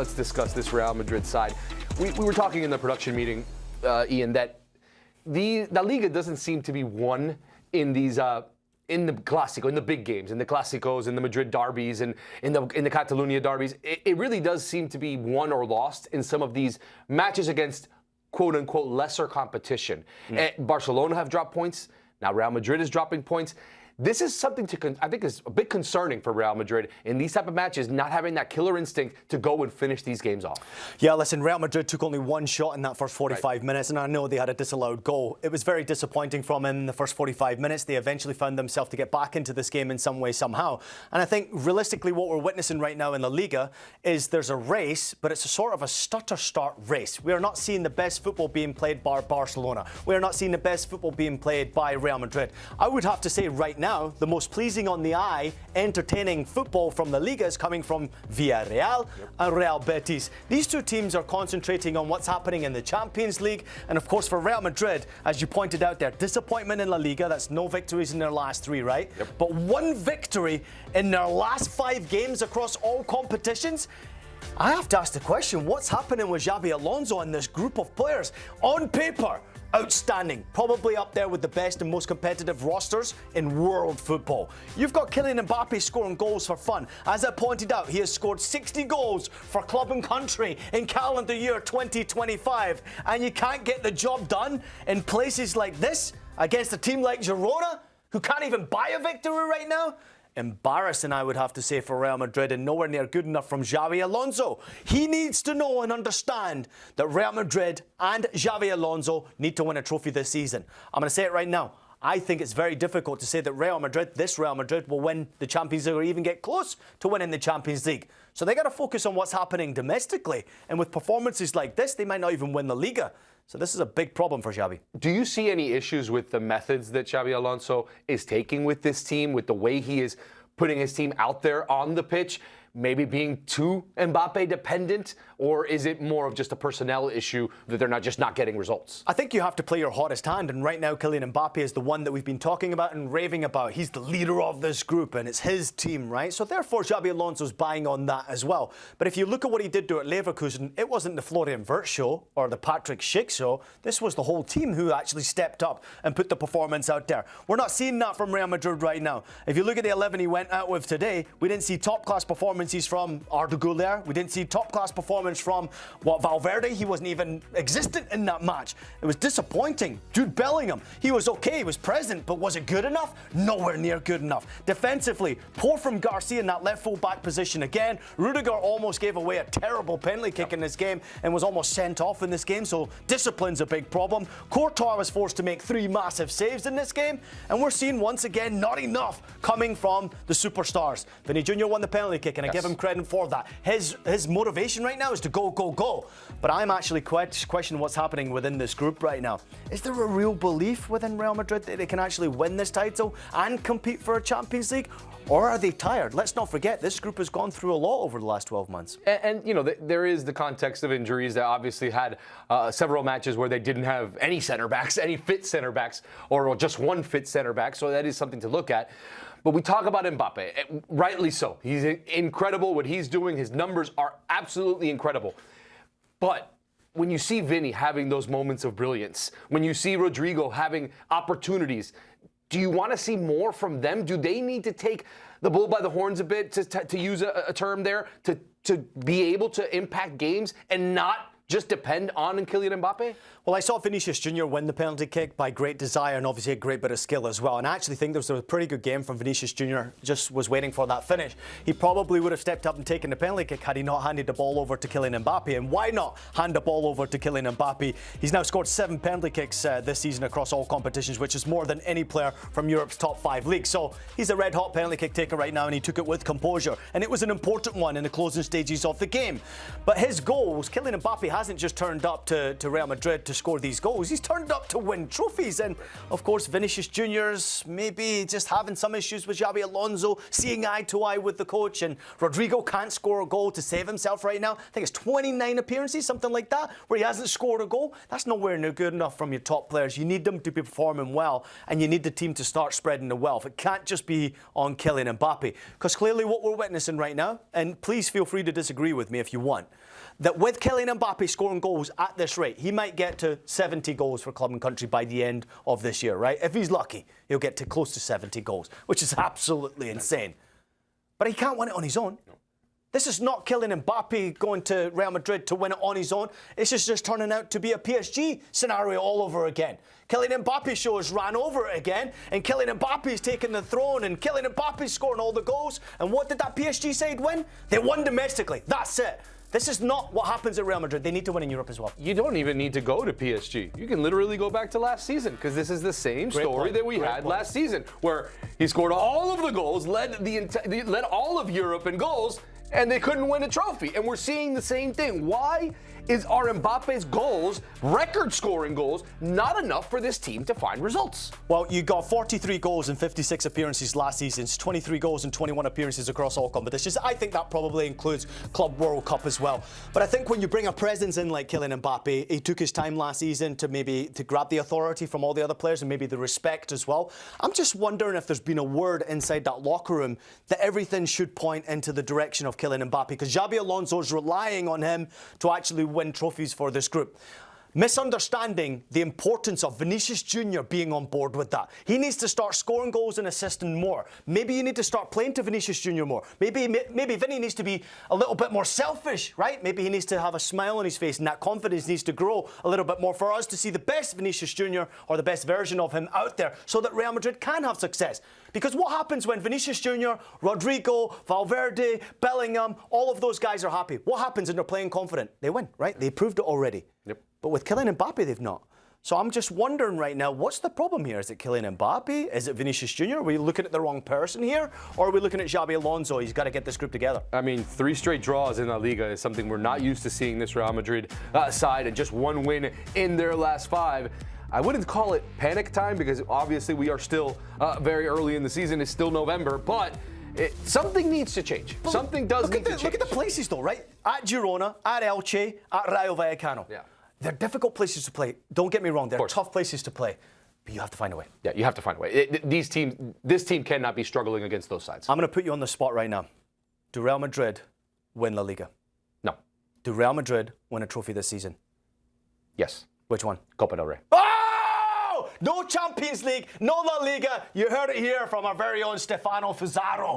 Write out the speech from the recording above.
let's discuss this Real Madrid side. We were talking in the production meeting, Ian, that La Liga doesn't seem to be won in these in the Clásico, in the big games, in the Clásicos, in the Madrid derbies, and in the Catalunya derbies. It really does seem to be won or lost in some of these matches against quote-unquote lesser competition. Barcelona have dropped points. Now Real Madrid is dropping points. This is something I think is a bit concerning for Real Madrid in these type of matches, not having that killer instinct to go and finish these games off. Yeah, listen, Real Madrid took only one shot in that first 45 minutes, and I know they had a disallowed goal. It was very disappointing from them in the first 45 minutes. They eventually found themselves to get back into this game in some way, somehow. And I think, realistically, what we're witnessing right now in La Liga is there's a race, but it's a sort of a stutter-start race. We are not seeing the best football being played by Barcelona. We are not seeing the best football being played by Real Madrid. I would have to say right now, the most pleasing on the eye, entertaining football from the Liga is coming from Villarreal and Real Betis. These two teams are concentrating on what's happening in the Champions League. And of course, for Real Madrid, as you pointed out there, disappointment in La Liga. That's no victories in their last 3, right? But one victory in their last 5 games across all competitions. I have to ask the question, what's happening with Xabi Alonso and this group of players? On paper, outstanding, probably up there with the best and most competitive rosters in world football. You've got Kylian Mbappé scoring goals for fun. As I pointed out, he has scored 60 goals for club and country in calendar year 2025. And you can't get the job done in places like this against a team like Girona, who can't even buy a victory right now? Embarrassing, I would have to say, for Real Madrid, and nowhere near good enough from Xabi Alonso. He needs to know and understand that Real Madrid and Xabi Alonso need to win a trophy this season. I'm going to say it right now. I think it's very difficult to say that this Real Madrid, will win the Champions League or even get close to winning the Champions League. So they got to focus on what's happening domestically. And with performances like this, they might not even win the Liga. So this is a big problem for Xabi. Do you see any issues with the methods that Xabi Alonso is taking with this team, with the way he is putting his team out there on the pitch? Maybe being too Mbappé dependent, or is it more of just a personnel issue that they're not getting results? I think you have to play your hottest hand, and right now Kylian Mbappé is the one that we've been talking about and raving about. He's the leader of this group, and it's his team, right? So therefore, Xabi Alonso's buying on that as well. But if you look at what he did do at Leverkusen, it wasn't the Florian Wirtz show or the Patrick Schick show. This was the whole team who actually stepped up and put the performance out there. We're not seeing that from Real Madrid right now. If you look at the 11 he went out with today, we didn't see top-class performances from Arda Güler. We didn't see top-class performance from Valverde. He wasn't even existent in that match. It was disappointing. Jude Bellingham, he was okay, he was present, but was it good enough? Nowhere near good enough. Defensively, poor from Garcia in that left full-back position again. Rudiger almost gave away a terrible penalty kick in this game and was almost sent off in this game, so discipline's a big problem. Courtois was forced to make 3 massive saves in this game, and we're seeing once again not enough coming from the superstars. Vinny Jr. won the penalty kick, and I give him credit for that. His motivation right now is to go, go, go. But I'm actually questioning what's happening within this group right now. Is there a real belief within Real Madrid that they can actually win this title and compete for a Champions League? Or are they tired? Let's not forget, this group has gone through a lot over the last 12 months. And you know, there is the context of injuries. They obviously had several matches where they didn't have any center backs, any fit center backs, or just one fit center back. So that is something to look at. But we talk about Mbappé, rightly so. He's incredible what he's doing. His numbers are absolutely incredible. But when you see Vinny having those moments of brilliance, when you see Rodrigo having opportunities, do you want to see more from them? Do they need to take the bull by the horns a bit, to use a term there, to be able to impact games and not just depend on Kylian Mbappé? Well, I saw Vinicius Jr. win the penalty kick by great desire and obviously a great bit of skill as well. And I actually think there was a pretty good game from Vinicius Jr. Just was waiting for that finish. He probably would have stepped up and taken the penalty kick had he not handed the ball over to Kylian Mbappé. And why not hand the ball over to Kylian Mbappé? He's now scored 7 penalty kicks this season across all competitions, which is more than any player from Europe's top 5 leagues. So he's a red-hot penalty kick taker right now, and he took it with composure. And it was an important one in the closing stages of the game. But his goals, Kylian Mbappé hasn't just turned up to Real Madrid to score these goals. He's turned up to win trophies. And, of course, Vinicius Junior's maybe just having some issues with Xabi Alonso, seeing eye to eye with the coach. And Rodrigo can't score a goal to save himself right now. I think it's 29 appearances, something like that, where he hasn't scored a goal. That's nowhere near good enough from your top players. You need them to be performing well, and you need the team to start spreading the wealth. It can't just be on Kylian Mbappé. Because clearly what we're witnessing right now, and please feel free to disagree with me if you want, that with Kylian Mbappé scoring goals at this rate, he might get to 70 goals for club and country by the end of this year, right? If he's lucky, he'll get to close to 70 goals, which is absolutely insane. But he can't win it on his own. This is not Kylian Mbappé going to Real Madrid to win it on his own. It's just turning out to be a PSG scenario all over again. Kylian Mbappe's show has ran over it again, and Kylian Mbappe's taken the throne, and Kylian Mbappe's scoring all the goals. And what did that PSG side win? They won domestically. That's it. This is not what happens at Real Madrid. They need to win in Europe as well. You don't even need to go to PSG. You can literally go back to last season, because this is the same story that we had last season, where he scored all of the goals, led all of Europe in goals, and they couldn't win a trophy. And we're seeing the same thing. Why are Mbappe's goals, record-scoring goals, not enough for this team to find results? Well, you got 43 goals in 56 appearances last season, 23 goals and 21 appearances across all competitions. I think that probably includes Club World Cup as well. But I think when you bring a presence in like Kylian Mbappé, he took his time last season to grab the authority from all the other players and maybe the respect as well. I'm just wondering if there's been a word inside that locker room that everything should point into the direction of Kylian Mbappé, because Xabi Alonso is relying on him to actually win trophies for this group. Misunderstanding the importance of Vinicius Junior being on board with that. He needs to start scoring goals and assisting more. Maybe you need to start playing to Vinicius Junior more. Maybe Vinny needs to be a little bit more selfish, right? Maybe he needs to have a smile on his face, and that confidence needs to grow a little bit more for us to see the best Vinicius Junior or the best version of him out there, so that Real Madrid can have success. Because what happens when Vinicius Junior, Rodrigo, Valverde, Bellingham, all of those guys are happy? What happens when they're playing confident? They win, right? They proved it already. Yep. But with Kylian Mbappé, they've not. So I'm just wondering right now, what's the problem here? Is it Kylian Mbappé? Is it Vinicius Junior? Are we looking at the wrong person here? Or are we looking at Xabi Alonso? He's got to get this group together. I mean, 3 straight draws in La Liga is something we're not used to seeing this Real Madrid side, and just 1 win in their last 5. I wouldn't call it panic time, because obviously we are still very early in the season. It's still November, but something needs to change. Well, something does need to change. Look at the places though, right? At Girona, at Elche, at Rayo Vallecano. Yeah. They're difficult places to play. Don't get me wrong, they're tough places to play. But you have to find a way. Yeah, you have to find a way. This team cannot be struggling against those sides. I'm going to put you on the spot right now. Do Real Madrid win La Liga? No. Do Real Madrid win a trophy this season? Yes. Which one? Copa del Rey. Oh! No Champions League, no La Liga. You heard it here from our very own Stefano Fusaro.